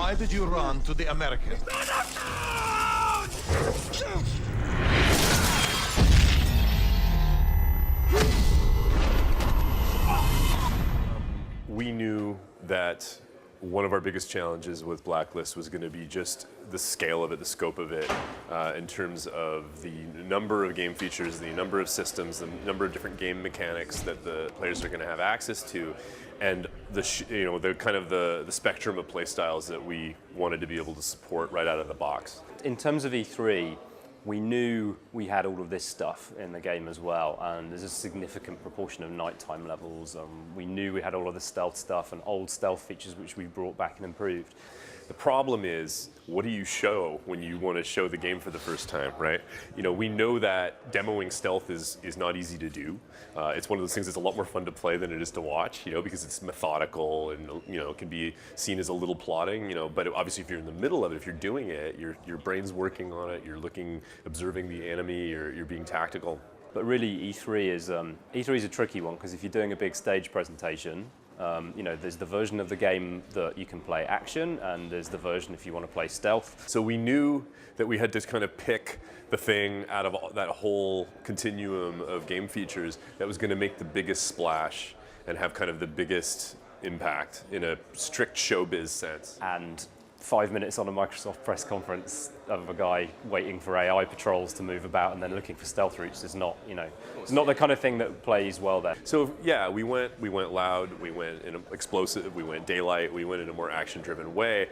Why did you run to the Americans? We knew that one of our biggest challenges with Blacklist was going to be just the scale of it, the scope of it, in terms of the number of game features, the number of systems, the number of different game mechanics that the players are going to have access to, and the spectrum of play styles that we wanted to be able to support right out of the box. In terms of E3, we knew we had all of this stuff in the game as well, and there's a significant proportion of nighttime levels. We knew we had all of the stealth stuff and old stealth features which we brought back and improved. The problem is, what do you show when you want to show the game for the first time, right? You know, we know that demoing stealth is not easy to do. It's one of those things that's a lot more fun to play than it is to watch, you know, because it's methodical and, you know, can be seen as a little plotting, you know, but obviously if you're in the middle of it, if you're doing it, your brain's working on it, you're looking, observing the enemy, you're being tactical. But really E3 is a tricky one, because if you're doing a big stage presentation, you know, there's the version of the game that you can play action, and there's the version if you want to play stealth. So we knew that we had to kind of pick the thing out of that whole continuum of game features that was going to make the biggest splash and have kind of the biggest impact in a strict showbiz sense. And 5 minutes on a Microsoft press conference of a guy waiting for AI patrols to move about and then looking for stealth routes is not, you know, it's not the kind of thing that plays well there. So yeah, we went loud, we went in explosive, we went daylight, we went in a more action-driven way,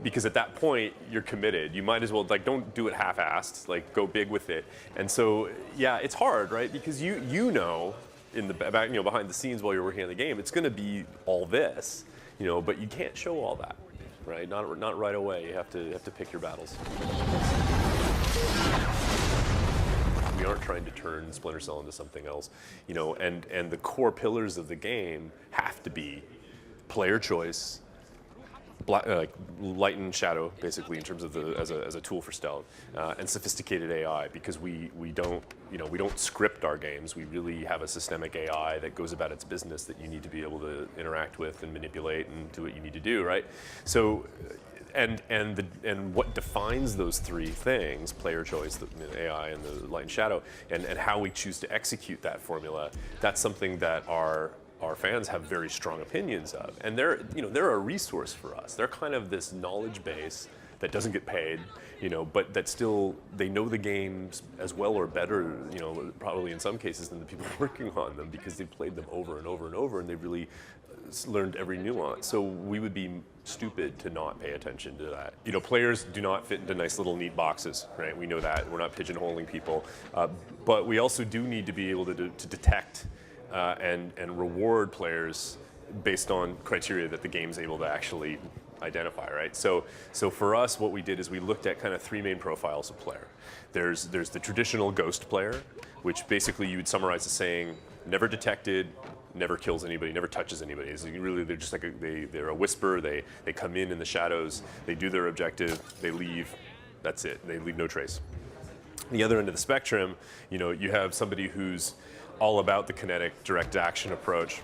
because at that point you're committed. You might as well, like, don't do it half-assed, like go big with it. And so yeah, it's hard, right? Because you know, in the back, you know, behind the scenes while you're working on the game, it's going to be all this, you know, but you can't show all that. Right, not right away. You have to pick your battles. We aren't trying to turn Splinter Cell into something else, you know. And the core pillars of the game have to be player choice, light and shadow, basically in terms of as a tool for stealth, and sophisticated AI, because we don't script our games. We really have a systemic AI that goes about its business that you need to be able to interact with and manipulate and do what you need to do, right? So, and what defines those three things, player choice, the AI, and the light and shadow, and how we choose to execute that formula, that's something that our fans have very strong opinions of, and they're a resource for us. They're kind of this knowledge base that doesn't get paid, you know, but that still, they know the games as well or better, you know, probably in some cases than the people working on them, because they've played them over and over and over, and they've really learned every nuance. So we would be stupid to not pay attention to that. You know, players do not fit into nice little neat boxes, right? We know that. We're not pigeonholing people, but we also do need to be able to detect and reward players based on criteria that the game's able to actually identify, right? So for us, what we did is we looked at kind of three main profiles of player. There's the traditional ghost player, which basically you would summarize as saying, never detected, never kills anybody, never touches anybody. So really, they're just like they're a whisper. They come in the shadows, they do their objective, they leave. That's it. They leave no trace. The other end of the spectrum, you know, you have somebody who's all about the kinetic direct action approach.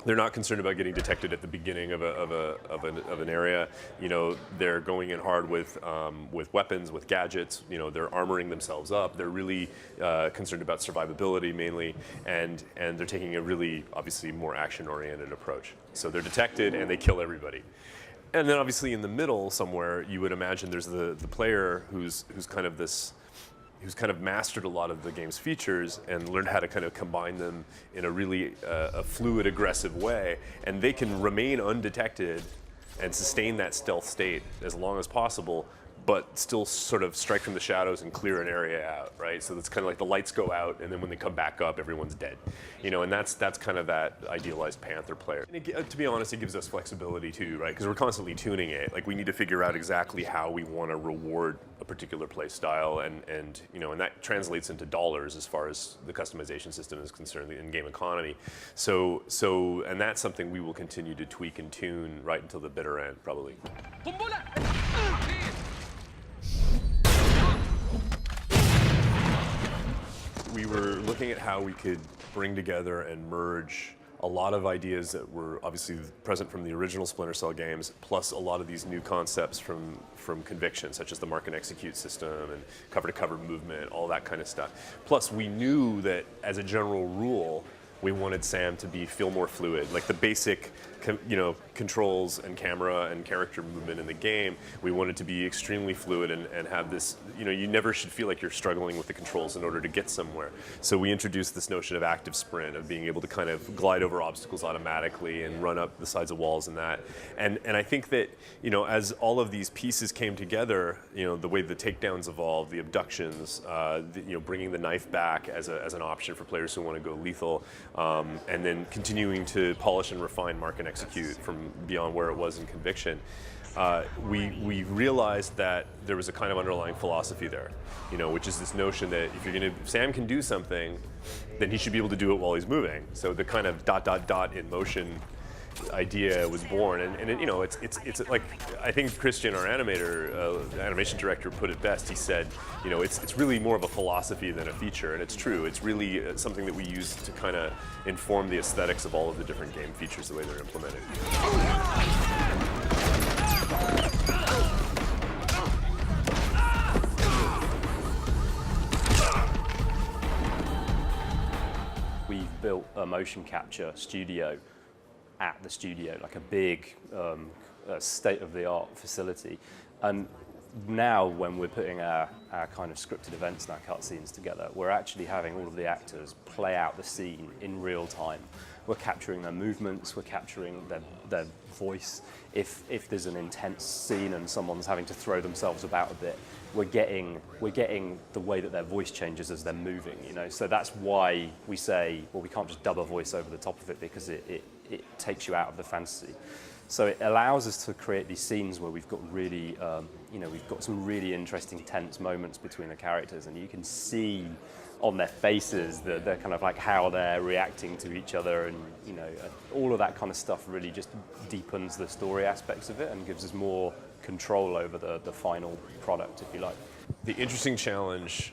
They're not concerned about getting detected at the beginning of an area. You know, they're going in hard with weapons, with gadgets. You know, they're armoring themselves up. They're really concerned about survivability mainly, and they're taking a really obviously more action-oriented approach. So they're detected and they kill everybody. And then obviously in the middle somewhere, you would imagine there's the player who's kind of mastered a lot of the game's features and learned how to kind of combine them in a really a fluid, aggressive way, and they can remain undetected and sustain that stealth state as long as possible, but still sort of strike from the shadows and clear an area out, right? So it's kind of like the lights go out, and then when they come back up, everyone's dead. You know, and that's kind of that idealized Panther player. And to be honest, it gives us flexibility too, right? Because we're constantly tuning it. Like, we need to figure out exactly how we want to reward a particular play style, and you know, and that translates into dollars as far as the customization system is concerned, the in-game economy. So and that's something we will continue to tweak and tune right until the bitter end, probably. We were looking at how we could bring together and merge a lot of ideas that were obviously present from the original Splinter Cell games, plus a lot of these new concepts from Conviction, such as the mark and execute system and cover-to-cover movement, all that kind of stuff. Plus, we knew that as a general rule, we wanted Sam to feel more fluid, like the basic, controls and camera and character movement in the game. We wanted to be extremely fluid and have this, you never should feel like you're struggling with the controls in order to get somewhere. So we introduced this notion of active sprint, of being able to kind of glide over obstacles automatically and run up the sides of walls and that. And I think that, as all of these pieces came together, the way the takedowns evolved, the abductions, bringing the knife back as an option for players who want to go lethal, and then continuing to polish and refine mark and execute from beyond where it was in Conviction, we realized that there was a kind of underlying philosophy there, which is this notion that if Sam can do something, then he should be able to do it while he's moving. So the kind of ... in motion idea was born, and it's like, I think Christian, our animation director, put it best. He said, it's really more of a philosophy than a feature, and it's true. It's really something that we use to kind of inform the aesthetics of all of the different game features, the way they're implemented. We've built a motion capture studio at the studio, like a big state-of-the-art facility. And now when we're putting our kind of scripted events and our cutscenes together, we're actually having all of the actors play out the scene in real time. We're capturing their movements, we're capturing their voice. If there's an intense scene and someone's having to throw themselves about a bit, we're getting the way that their voice changes as they're moving, So that's why we say, well, we can't just dub a voice over the top of it, because it takes you out of the fantasy. So it allows us to create these scenes where we've got really, we've got some really interesting tense moments between the characters, and you can see on their faces they're kind of like how they're reacting to each other, and all of that kind of stuff really just deepens the story aspects of it and gives us more control over the final product, if you like. The interesting challenge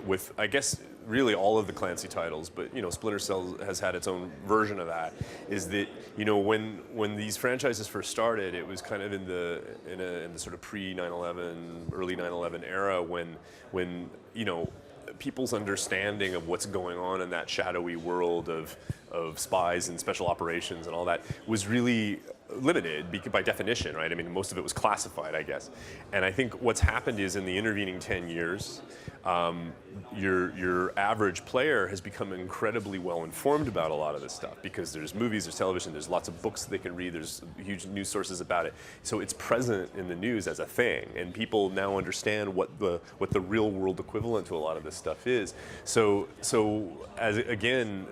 with, I guess, really all of the Clancy titles, but Splinter Cell has had its own version of that, is that when these franchises first started, it was kind of in the sort of pre 9/11, early 9/11 era, when people's understanding of what's going on in that shadowy world of spies and special operations and all that was really limited by definition, right? I mean, most of it was classified, I guess. And I think what's happened is, in the intervening 10 years, your average player has become incredibly well informed about a lot of this stuff, because there's movies, there's television, there's lots of books they can read, there's huge news sources about it. So it's present in the news as a thing, and people now understand what the real world equivalent to a lot of this stuff is. So as again,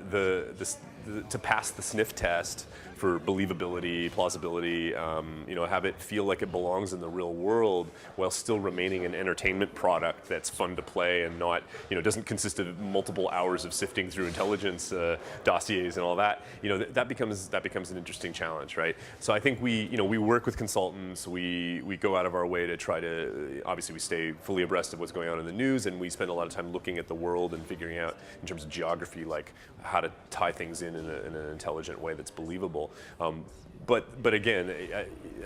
to pass the sniff test for believability, plausibility, have it feel like it belongs in the real world while still remaining an entertainment product that's fun to play and not, doesn't consist of multiple hours of sifting through intelligence dossiers and all that. That becomes an interesting challenge, right? So I think we work with consultants. We go out of our way to try to, obviously we stay fully abreast of what's going on in the news, and we spend a lot of time looking at the world and figuring out, in terms of geography, like how to tie things in an intelligent way that's believable. But again,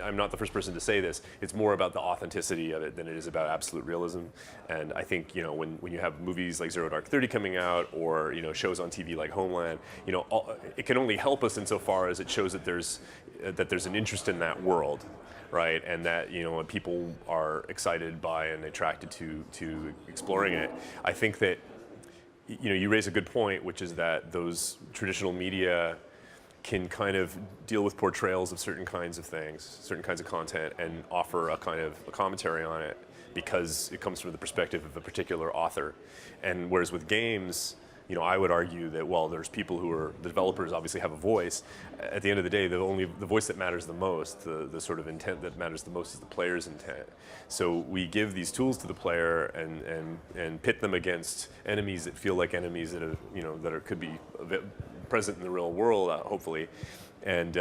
I'm not the first person to say this. It's more about the authenticity of it than it is about absolute realism. And I think when you have movies like Zero Dark 30 coming out, or shows on TV like Homeland, it can only help us insofar as it shows that there's an interest in that world, right? And that people are excited by and attracted to exploring it. I think that you raise a good point, which is that those traditional media can kind of deal with portrayals of certain kinds of things, certain kinds of content, and offer a kind of a commentary on it because it comes from the perspective of a particular author. And whereas with games, I would argue that, well, there's people the developers obviously have a voice. At the end of the day, the voice that matters the most, the sort of intent that matters the most, is the player's intent. So we give these tools to the player and pit them against enemies that feel like enemies that could be present in the real world, hopefully. And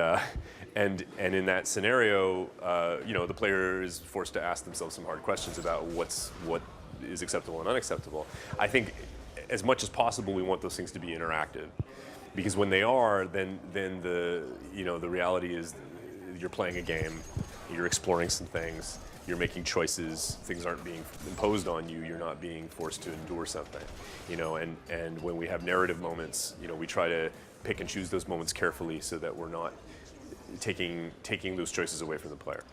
in that scenario, the player is forced to ask themselves some hard questions about what is acceptable and unacceptable. I think, as much as possible, we want those things to be interactive. Because when they are, then the the reality is you're playing a game, you're exploring some things, you're making choices, things aren't being imposed on you, you're not being forced to endure something, and when we have narrative moments, we try to pick and choose those moments carefully so that we're not taking those choices away from the player.